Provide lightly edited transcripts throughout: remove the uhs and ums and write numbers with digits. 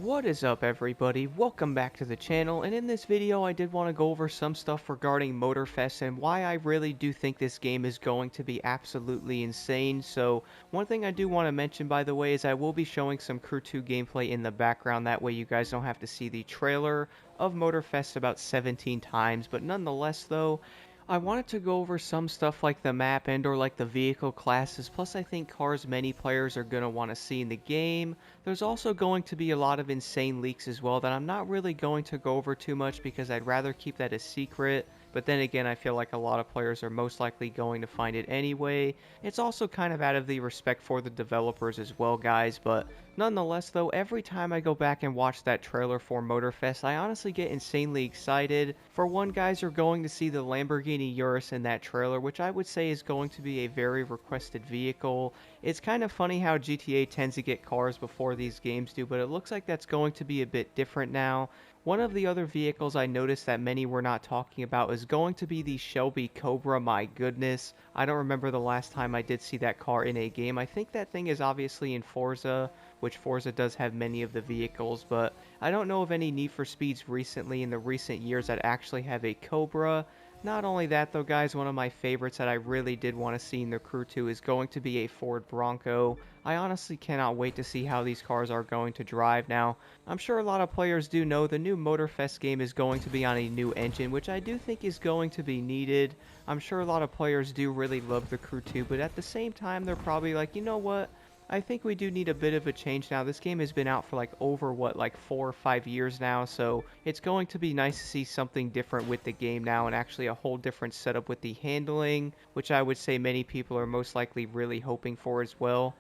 What is up everybody, welcome back to the channel, and in this video I did want to go over some stuff regarding Motorfest and why I really do think this game is going to be absolutely insane. So one thing I do want to mention, by the way, is I will be showing some Crew 2 gameplay in the background, that way you guys don't have to see the trailer of Motorfest about 17 times, but nonetheless though, I wanted to go over some stuff like the map and or like the vehicle classes, plus I think cars many players are going to want to see in the game. There's also going to be a lot of insane leaks as well that I'm not really going to go over too much because I'd rather keep that a secret. But then again, I feel like a lot of players are most likely going to find it anyway. It's also kind of out of the respect for the developers as well, guys. But nonetheless, though, every time I go back and watch that trailer for Motorfest, I honestly get insanely excited. For one, guys, you're going to see the Lamborghini Urus in that trailer, which I would say is going to be a very requested vehicle. It's kind of funny how GTA tends to get cars before these games do, but it looks like that's going to be a bit different now. One of the other vehicles I noticed that many were not talking about is going to be the Shelby Cobra. My goodness, I don't remember the last time I did see that car in a game. I think that thing is obviously in Forza, which Forza does have many of the vehicles, but I don't know of any Need for Speeds recently in the recent years that actually have a Cobra. Not only that though, guys, one of my favorites that I really did want to see in the Crew 2 is going to be a Ford Bronco. I honestly cannot wait to see how these cars are going to drive. Now, I'm sure a lot of players do know the new Motorfest game is going to be on a new engine, which I do think is going to be needed. I'm sure a lot of players do really love the Crew 2, but at the same time, they're probably like, you know what? I think we do need a bit of a change now. This game has been out for like over what, like 4 or 5 years now, so it's going to be nice to see something different with the game now and actually a whole different setup with the handling, which I would say many people are most likely really hoping for as well.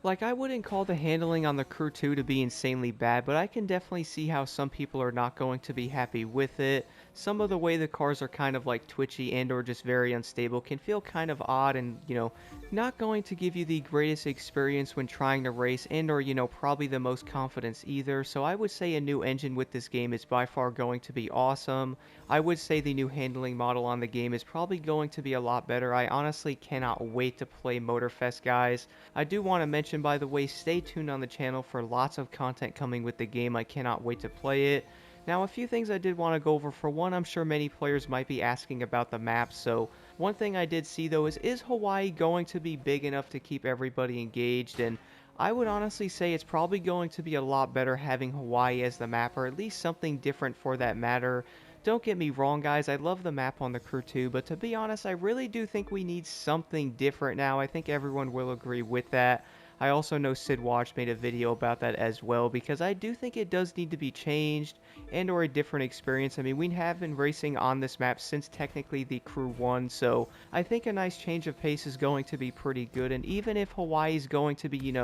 Like, I wouldn't call the handling on the Crew 2 to be insanely bad, but I can definitely see how some people are not going to be happy with it. Some of the way the cars are kind of like twitchy and or just very unstable can feel kind of odd and, not going to give you the greatest experience when trying to race and or, probably the most confidence either. So I would say a new engine with this game is by far going to be awesome. I would say the new handling model on the game is probably going to be a lot better. I honestly cannot wait to play Motorfest, guys. I do want to mention, by the way, stay tuned on the channel for lots of content coming with the game. I cannot wait to play it. Now, a few things I did want to go over. For one, I'm sure many players might be asking about the map. So one thing I did see though is Hawaii going to be big enough to keep everybody engaged? And I would honestly say it's probably going to be a lot better having Hawaii as the map, or at least something different for that matter. Don't get me wrong, guys, I love the map on the Crew 2, but to be honest, I really do think we need something different now. I think everyone will agree with that. I also know Sid Watch made a video about that as well, because I do think it does need to be changed and or a different experience. I mean, we have been racing on this map since technically the Crew 1, so I think a nice change of pace is going to be pretty good. And even if Hawaii is going to be,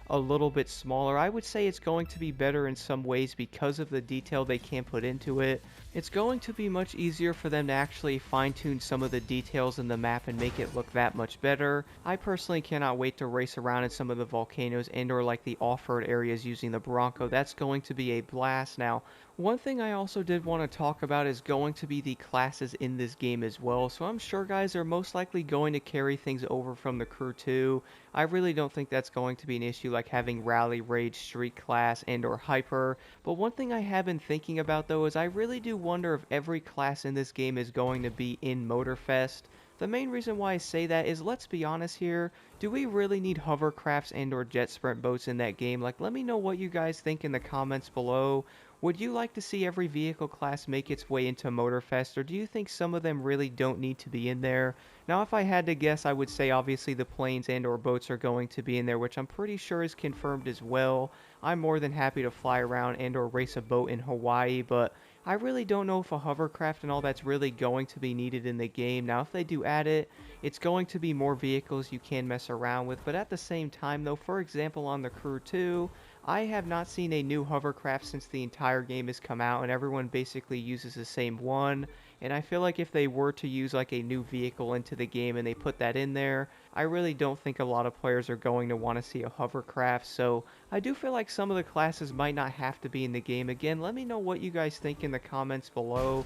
a little bit smaller, I would say it's going to be better in some ways because of the detail they can put into it. It's going to be much easier for them to actually fine-tune some of the details in the map and make it look that much better. I personally cannot wait to race around in some of the volcanoes and or like the off-road areas using the Bronco. That's going to be a blast. Now, one thing I also did want to talk about is going to be the classes in this game as well. So I'm sure, guys, are most likely going to carry things over from the Crew 2. I really don't think that's going to be an issue like having Rally, Rage, Street Class, and or Hyper. But one thing I have been thinking about though is I really do wonder if every class in this game is going to be in Motorfest. The main reason why I say that is, let's be honest here, do we really need hovercrafts and or jet sprint boats in that game? Like, let me know what you guys think in the comments below. Would you like to see every vehicle class make its way into Motorfest, or do you think some of them really don't need to be in there? Now, if I had to guess, I would say obviously the planes and or boats are going to be in there, which I'm pretty sure is confirmed as well. I'm more than happy to fly around and or race a boat in Hawaii, but I really don't know if a hovercraft and all that's really going to be needed in the game. Now, if they do add it, it's going to be more vehicles you can mess around with, but at the same time though, for example on the Crew 2, I have not seen a new hovercraft since the entire game has come out, and everyone basically uses the same one. And I feel like if they were to use like a new vehicle into the game and they put that in there, I really don't think a lot of players are going to want to see a hovercraft. So I do feel like some of the classes might not have to be in the game. Again, let me know what you guys think in the comments below.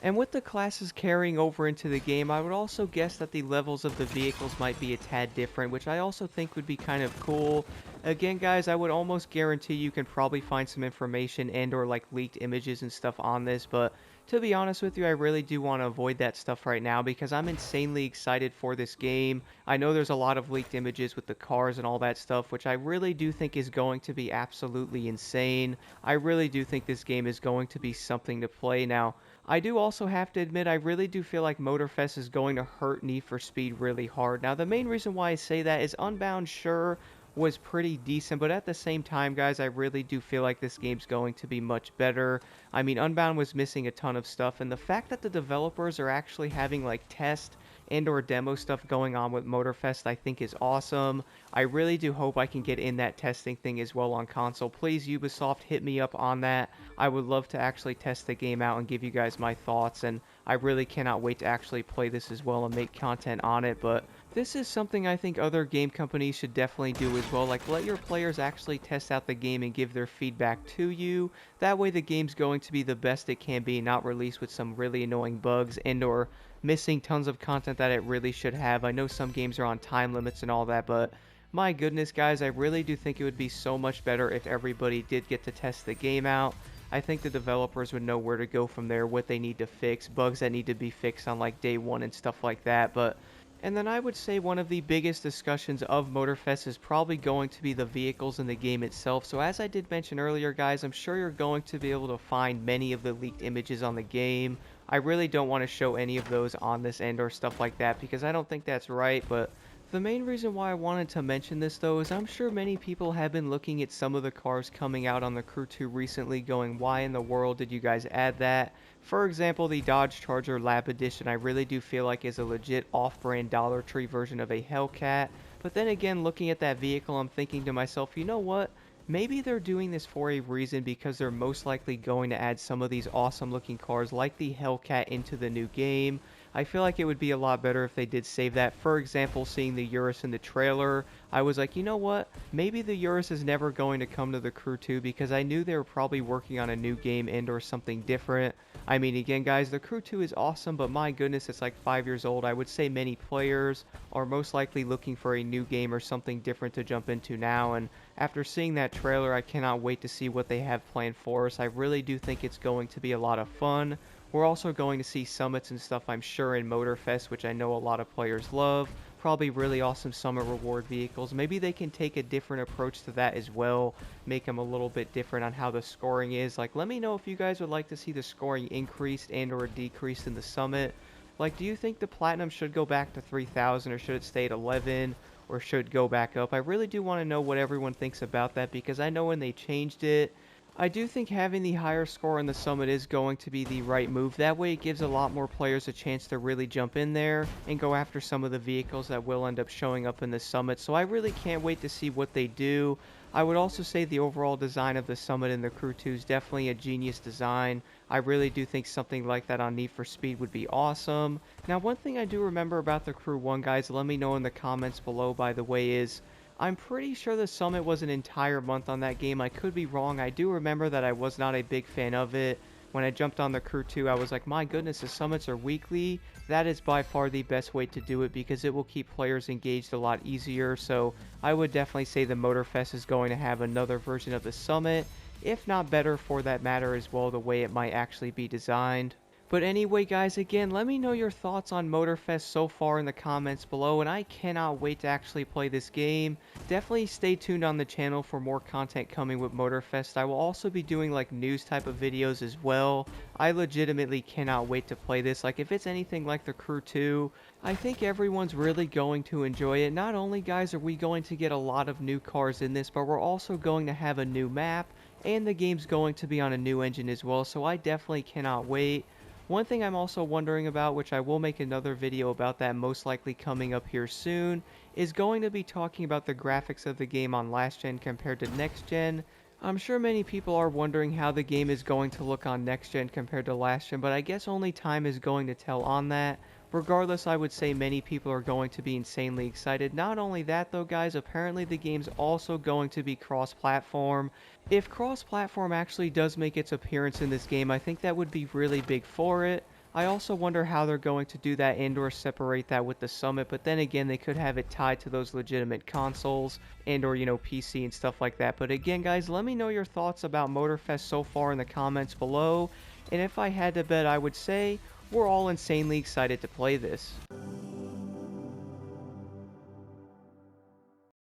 And with the classes carrying over into the game, I would also guess that the levels of the vehicles might be a tad different, which I also think would be kind of cool. Again, guys, I would almost guarantee you can probably find some information and or like leaked images and stuff on this, but to be honest with you, I really do want to avoid that stuff right now because I'm insanely excited for this game. I know there's a lot of leaked images with the cars and all that stuff, which I really do think is going to be absolutely insane. I really do think this game is going to be something to play. Now, I do also have to admit, I really do feel like Motorfest is going to hurt Need for Speed really hard. Now, the main reason why I say that is Unbound, sure, was pretty decent, but at the same time, guys, I really do feel like this game's going to be much better. I mean, Unbound was missing a ton of stuff, and the fact that the developers are actually having, like, test and or demo stuff going on with Motorfest, I think is awesome. I really do hope I can get in that testing thing as well on console. Please, Ubisoft, hit me up on that. I would love to actually test the game out and give you guys my thoughts, and I really cannot wait to actually play this as well and make content on it. But this is something I think other game companies should definitely do as well. Like, let your players actually test out the game and give their feedback to you. That way the game's going to be the best it can be, not released with some really annoying bugs and or missing tons of content that it really should have. I know some games are on time limits and all that, but my goodness, guys, I really do think it would be so much better if everybody did get to test the game out. I think the developers would know where to go from there, what they need to fix, bugs that need to be fixed on like day one and stuff like that. But and then I would say one of the biggest discussions of Motorfest is probably going to be the vehicles in the game itself. So as I did mention earlier, guys, I'm sure you're going to be able to find many of the leaked images on the game. I really don't want to show any of those on this end or stuff like that because I don't think that's right, but the main reason why I wanted to mention this though is I'm sure many people have been looking at some of the cars coming out on the Crew 2 recently going, why in the world did you guys add that? For example, the Dodge Charger Lab Edition I really do feel like is a legit off-brand Dollar Tree version of a Hellcat. But then again, looking at that vehicle, I'm thinking to myself, you know what? Maybe they're doing this for a reason because they're most likely going to add some of these awesome looking cars like the Hellcat into the new game. I feel like it would be a lot better if they did save that. For example, seeing the Urus in the trailer, I was like, you know what? Maybe the Urus is never going to come to the Crew 2 because I knew they were probably working on a new game and or something different. I mean, again, guys, the Crew 2 is awesome, but my goodness, it's like 5 years old. I would say many players are most likely looking for a new game or something different to jump into now, and after seeing that trailer, I cannot wait to see what they have planned for us. I really do think it's going to be a lot of fun. We're also going to see summits and stuff, I'm sure, in Motorfest, which I know a lot of players love. Probably really awesome summit reward vehicles. Maybe they can take a different approach to that as well, make them a little bit different on how the scoring is. Like, let me know if you guys would like to see the scoring increased and or decreased in the summit. Like, do you think the platinum should go back to 3,000 or should it stay at 11 or should go back up? I really do want to know what everyone thinks about that because I know when they changed it, I do think having the higher score in the summit is going to be the right move. That way it gives a lot more players a chance to really jump in there and go after some of the vehicles that will end up showing up in the summit. So I really can't wait to see what they do. I would also say the overall design of the summit and the Crew 2 is definitely a genius design. I really do think something like that on Need for Speed would be awesome. Now, one thing I do remember about the Crew 1, guys, let me know in the comments below, by the way, is I'm pretty sure the summit was an entire month on that game. I could be wrong. I do remember that I was not a big fan of it. When I jumped on the Crew 2, I was like, my goodness, the summits are weekly. That is by far the best way to do it because it will keep players engaged a lot easier. So I would definitely say the Motorfest is going to have another version of the summit, if not better for that matter as well, the way it might actually be designed. But anyway, guys, again, let me know your thoughts on Motorfest so far in the comments below, and I cannot wait to actually play this game. Definitely stay tuned on the channel for more content coming with Motorfest. I will also be doing like news type of videos as well. I legitimately cannot wait to play this. Like, if it's anything like the Crew 2, I think everyone's really going to enjoy it. Not only, guys, are we going to get a lot of new cars in this, but we're also going to have a new map, and the game's going to be on a new engine as well, so I definitely cannot wait. One thing I'm also wondering about, which I will make another video about that most likely coming up here soon, is going to be talking about the graphics of the game on last gen compared to next gen. I'm sure many people are wondering how the game is going to look on next gen compared to last gen, but I guess only time is going to tell on that. Regardless, I would say many people are going to be insanely excited. Not only that though, guys, apparently the game's also going to be cross-platform. If cross-platform actually does make its appearance in this game, I think that would be really big for it. I also wonder how they're going to do that and/or separate that with the Summit, but then again, they could have it tied to those legitimate consoles and/or, PC and stuff like that. But again, guys, let me know your thoughts about Motorfest so far in the comments below. And if I had to bet, I would say we're all insanely excited to play this.